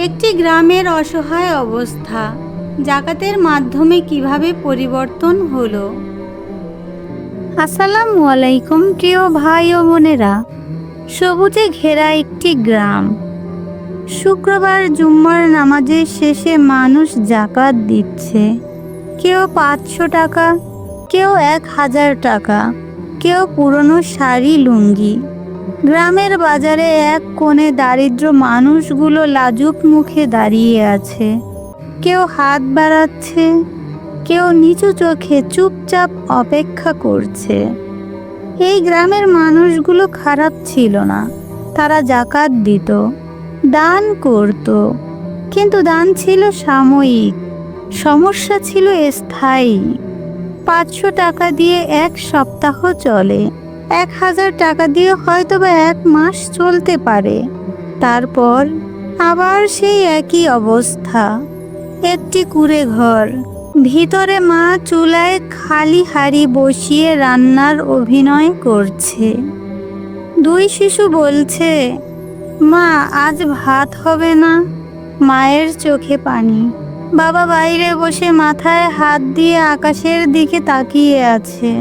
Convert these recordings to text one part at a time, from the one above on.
একটি গ্রামের অসহায় অবস্থা জাকাতের মাধ্যমে কিভাবে পরিবর্তন হলো। আসসালামু আলাইকুম প্রিয় ভাই ও বোনেরা। সবুজে ঘেরা একটি গ্রাম। শুক্রবার জুম্মার নামাজের শেষে মানুষ জাকাত দিচ্ছে। কেউ 500 টাকা, কেউ 1000 টাকা, কেউ পুরনো শাড়ি লুঙ্গি। গ্রামের বাজারে এক কোণে দারিদ্র মানুষগুলো লাজুক মুখে দাঁড়িয়ে আছে। কেউ হাত বাড়াচ্ছে, কেউ নিচু চোখে চুপচাপ অপেক্ষা করছে। এই গ্রামের মানুষগুলো খারাপ ছিল না। তারা জাকাত দিত, দান করত, কিন্তু দান ছিল সাময়িক, সমস্যা ছিল স্থায়ী। 500 টাকা দিয়ে 1 সপ্তাহ চলে, 1000 টাকা দিয়ে হয়তোবা 1 মাস চলতে পারে। তারপর আবার সেই একই অবস্থা। একটি কুঁড়ে ঘর, ভিতরে মা চুলায় খালি হাঁড়ি বসিয়ে রান্নার অভিনয় করছে। 2 শিশু বলছে, মা আজ ভাত হবে না। মায়ের চোখে পানি। বাবা বাইরে বসে মাথায় হাত দিয়ে আকাশের দিকে তাকিয়ে আছে।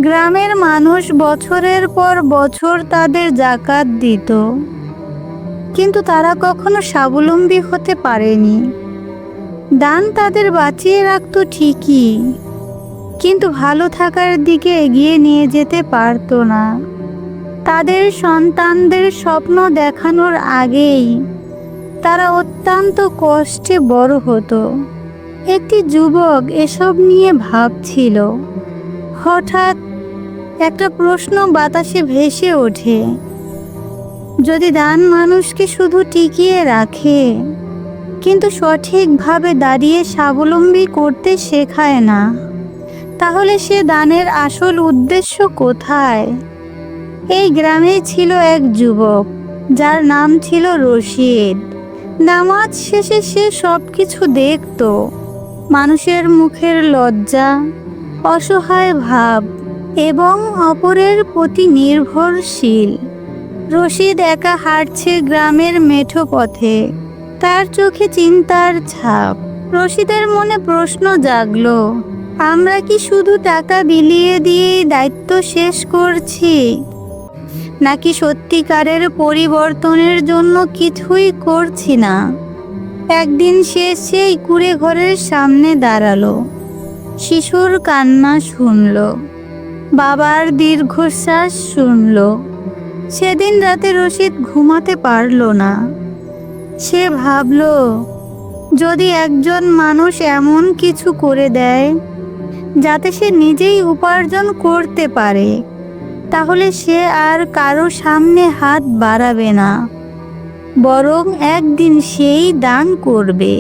গ্রামের মানুষ বছরের পর বছর তাদের জাকাত দিত, কিন্তু তারা কখনো স্বাবলম্বী হতে পারেনি। দান তাদের বাঁচিয়ে রাখত ঠিকই, কিন্তু ভালো থাকার দিকে এগিয়ে নিয়ে যেতে পারত না। তাদের সন্তানদের স্বপ্ন দেখানোর আগেই তারা অত্যন্ত কষ্টে বড় হতো। একটি যুবক এসব নিয়ে ভাবছিল। হঠাৎ একটা প্রশ্ন বাতাসে ভেসে ওঠে, যদি দান মানুষকে শুধু টিকিয়ে রাখে কিন্তু সঠিকভাবে দাঁড়িয়ে স্বাবলম্বী করতে শেখায় না, তাহলে সে দানের আসল উদ্দেশ্য কোথায়? এই গ্রামে ছিল এক যুবক, যার নাম ছিল রশিদ। নামাজ শেষে সে সবকিছু দেখত, মানুষের মুখের লজ্জা, অসহায় ভাব এবং অপরের প্রতি নির্ভরশীল। রশিদ একা হাঁটছে গ্রামের মেঠো পথে, তার চোখে চিন্তার ছাপ। রশিদের মনে প্রশ্ন জাগলো, আমরা কি শুধু টাকা বিলিয়ে দিয়েই দায়িত্ব শেষ করছি, নাকি সত্যিকারের পরিবর্তনের জন্য কিছুই করছি না? একদিন সে সেই কুঁড়ে ঘরের সামনে দাঁড়ালো। শিশুর কান্না শুনল, বাবার দীর্ঘশ্বাস শুনল। সেদিন রাতে রশিদ ঘুমাতে পারল না। সে ভাবল, যদি একজন মানুষ এমন কিছু করে দেয় যাতে সে নিজেই উপার্জন করতে পারে, তাহলে সে আর কারো সামনে হাত বাড়াবে না, বরং একদিন সেই দান করবে।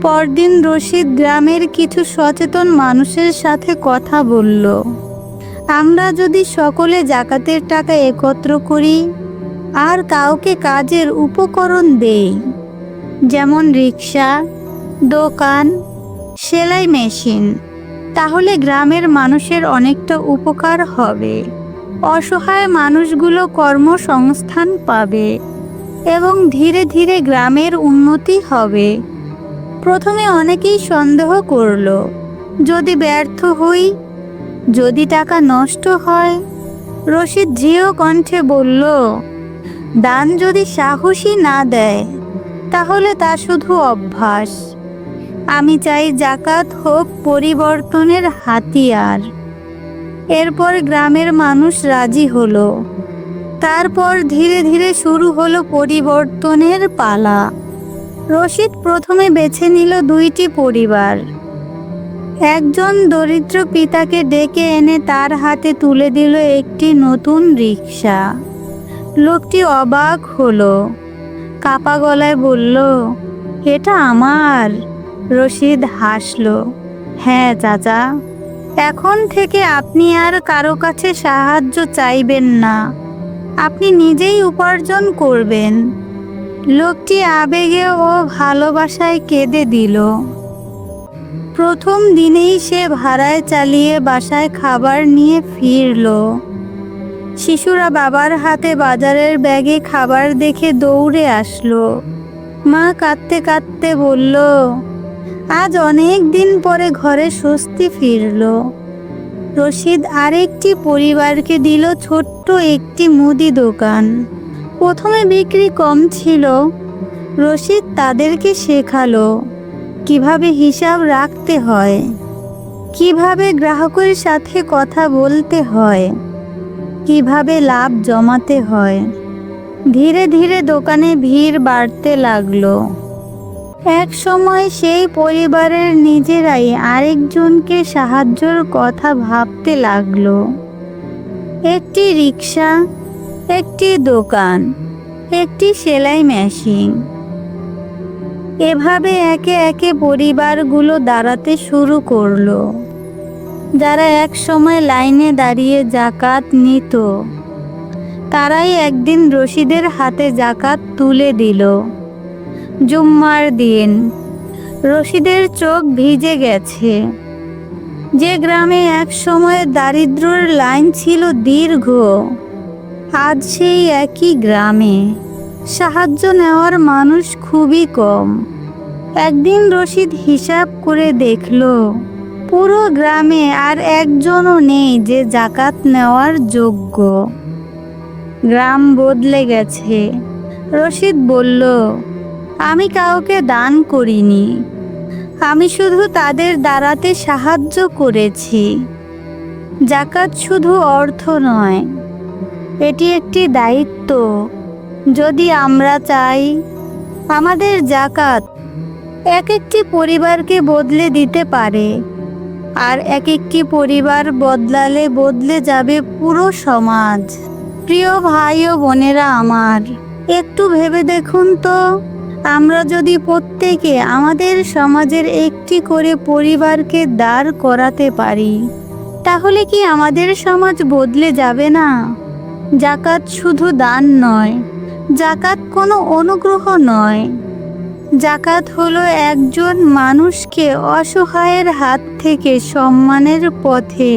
পরদিন রশিদ গ্রামের কিছু সচেতন মানুষের সাথে কথা বলল। আমরা যদি সকলে জাকাতের টাকা একত্র করি আর কাউকে কাজের উপকরণ দেই, যেমন রিক্সা, দোকান, সেলাই মেশিন, তাহলে গ্রামের মানুষের অনেকটা উপকার হবে। অসহায় মানুষগুলো কর্মসংস্থান পাবে এবং ধীরে ধীরে গ্রামের উন্নতি হবে। প্রথমে অনেকেই সন্দেহ করল, যদি ব্যর্থ হই, যদি টাকা নষ্ট হয়? রশিদ দৃঢ় কণ্ঠে বলল, দান যদি সাহসী না দেয়, তাহলে তা শুধু অভ্যাস। আমি চাই জাকাত হোক পরিবর্তনের হাতিয়ার। এরপর গ্রামের মানুষ রাজি হলো। তারপর ধীরে ধীরে শুরু হলো পরিবর্তনের পালা। রশিদ প্রথমে বেছে নিল 2টি পরিবার। একজন দরিদ্র পিতাকে ডেকে এনে তার হাতে তুলে দিল একটি নতুন রিক্সা। লোকটি অবাক হলো, কাপা গলায় বলল, এটা আমার। রশিদ হাসল, হ্যাঁ চাচা, এখন থেকে আপনি আর কারো কাছে সাহায্য চাইবেন না, আপনি নিজেই উপার্জন করবেন। লোকটি আবেগে ও ভালোবাসায় কেঁদে দিল। প্রথম দিনেই সে ভাড়ায় চালিয়ে বাসায় খাবার নিয়ে ফিরল। শিশুরা বাবার হাতে বাজারের ব্যাগে খাবার দেখে দৌড়ে আসলো। মা কাঁদতে কাঁদতে বলল, আজ অনেক দিন পরে ঘরে স্বস্তি ফিরল। রশিদ আরেকটি পরিবারকে দিল ছোট্ট একটি মুদি দোকান। প্রথমে বিক্রি কম ছিল। রশিদ তাদেরকে শেখালো কিভাবে হিসাব রাখতে হয়, কিভাবে গ্রাহকের সাথে কথা বলতে হয়, কিভাবে লাভ জমাতে হয়। ধীরে ধীরে দোকানে ভিড় বাড়তে লাগলো। এক সময় সেই পরিবারের নিজেরাই আরেকজনকে সাহায্যের কথা ভাবতে লাগলো। একটি রিক্সা, একটি দোকান, একটি সেলাই মেশিন। এভাবে একে একে পরিবারগুলো দাঁড়াতে শুরু করলো। যারা এক সময় লাইনে দাঁড়িয়ে যাকাত নিত, তারাই একদিন রশিদের হাতে যাকাত তুলে দিল। জুম্মার দিন রশিদের চোখ ভিজে গেছে। যে গ্রামে এক সময় দারিদ্র্যের লাইন ছিল দীর্ঘ, আজ সেই একই গ্রামে সাহায্য নেওয়ার মানুষ খুবই কম। একদিন রশিদ হিসাব করে দেখল, পুরো গ্রামে আর একজনও নেই যে যাকাত নেওয়ার যোগ্য। গ্রাম বদলে গেছে। রশিদ বলল, আমি কাউকে দান করিনি, আমি শুধু তাদের দাঁড়াতে সাহায্য করেছি। যাকাত শুধু অর্থ নয়, এটি একটি দায়িত্ব। যদি আমরা চাই আমাদের যাকাত এক একটি পরিবারকে বদলে দিতে পারে, আর এক একটি পরিবার বদলালে বদলে যাবে পুরো সমাজ। প্রিয় ভাই ও বোনেরা আমার, একটু ভেবে দেখুন তো, আমরা যদি প্রত্যেকে আমাদের সমাজের একটি করে পরিবারকে দাঁড় করাতে পারি, তাহলে কি আমাদের সমাজ বদলে যাবে না? যাকাত শুধু দান নয়, যাকাত কোনো অনুগ্রহ নয়। যাকাত হলো একজন মানুষকে অসহায়ের হাত থেকে সম্মানের পথে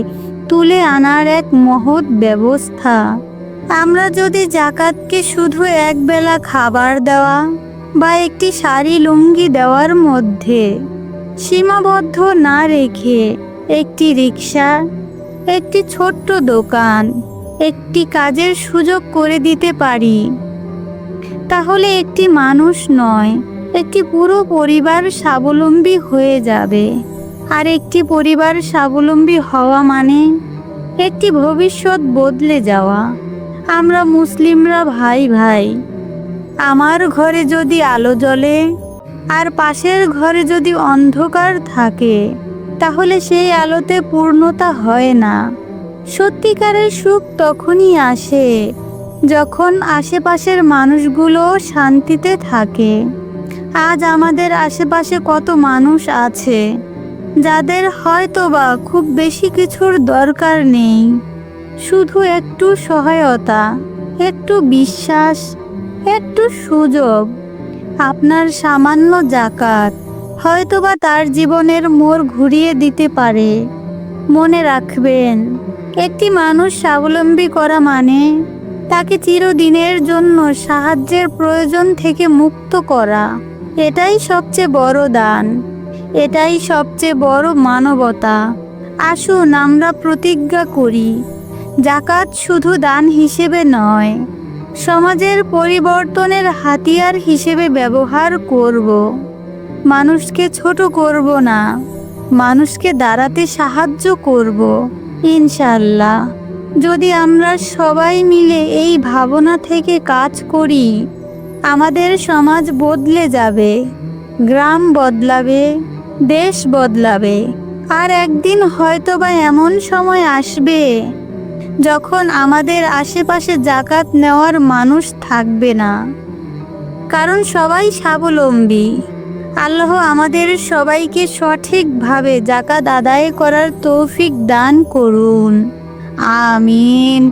তুলে আনার এক মহৎ ব্যবস্থা। আমরা যদি যাকাতকে শুধু একবেলা খাবার দেওয়া বা একটি শাড়ি লুঙ্গি দেওয়ার মধ্যে সীমাবদ্ধ না রেখে একটি রিক্সা, একটি ছোট্ট দোকান, একটি কাজের সুযোগ করে দিতে পারি, তাহলে একটি মানুষ নয়, একটি পুরো পরিবার স্বাবলম্বী হয়ে যাবে। আর একটি পরিবার স্বাবলম্বী হওয়া মানে একটি ভবিষ্যৎ বদলে যাওয়া। আমরা মুসলিমরা ভাই ভাই। আমার ঘরে যদি আলো জ্বলে আর পাশের ঘরে যদি অন্ধকার থাকে, তাহলে সেই আলোতে পূর্ণতা হয় না। সত্যিকারের সুখ তখনই আসে যখন আশেপাশের মানুষগুলো শান্তিতে থাকে। আজ আমাদের আশেপাশে কত মানুষ আছে যাদের হয়তোবা খুব বেশি কিছুর দরকার নেই, শুধু একটু সহায়তা, একটু বিশ্বাস, একটু সুযোগ। আপনার সামান্য যাকাত হয়তোবা তার জীবনের মোড় ঘুরিয়ে দিতে পারে। মনে রাখবেন, একটি মানুষ স্বাবলম্বী করা মানে তাকে চিরদিনের জন্য সাহায্যের প্রয়োজন থেকে মুক্ত করা। এটাই সবচেয়ে বড় দান, এটাই সবচেয়ে বড় মানবতা। আসুন আমরা প্রতিজ্ঞা করি, যাকাত শুধু দান হিসেবে নয়, সমাজের পরিবর্তনের হাতিয়ার হিসেবে ব্যবহার করব। মানুষকে ছোট করব না, মানুষকে দাঁড়াতে সাহায্য করব। ইনশাআল্লাহ, যদি আমরা সবাই মিলে এই ভাবনা থেকে কাজ করি, আমাদের সমাজ বদলে যাবে, গ্রাম বদলাবে, দেশ বদলাবে। আর একদিন হয়তোবা এমন সময় আসবে যখন আমাদের আশেপাশে যাকাত নেওয়ার মানুষ থাকবে না, কারণ সবাই স্বাবলম্বী। আল্লাহ আমাদের সবাইকে সঠিকভাবে যাকাত আদায় করার তৌফিক দান করুন। আমিন।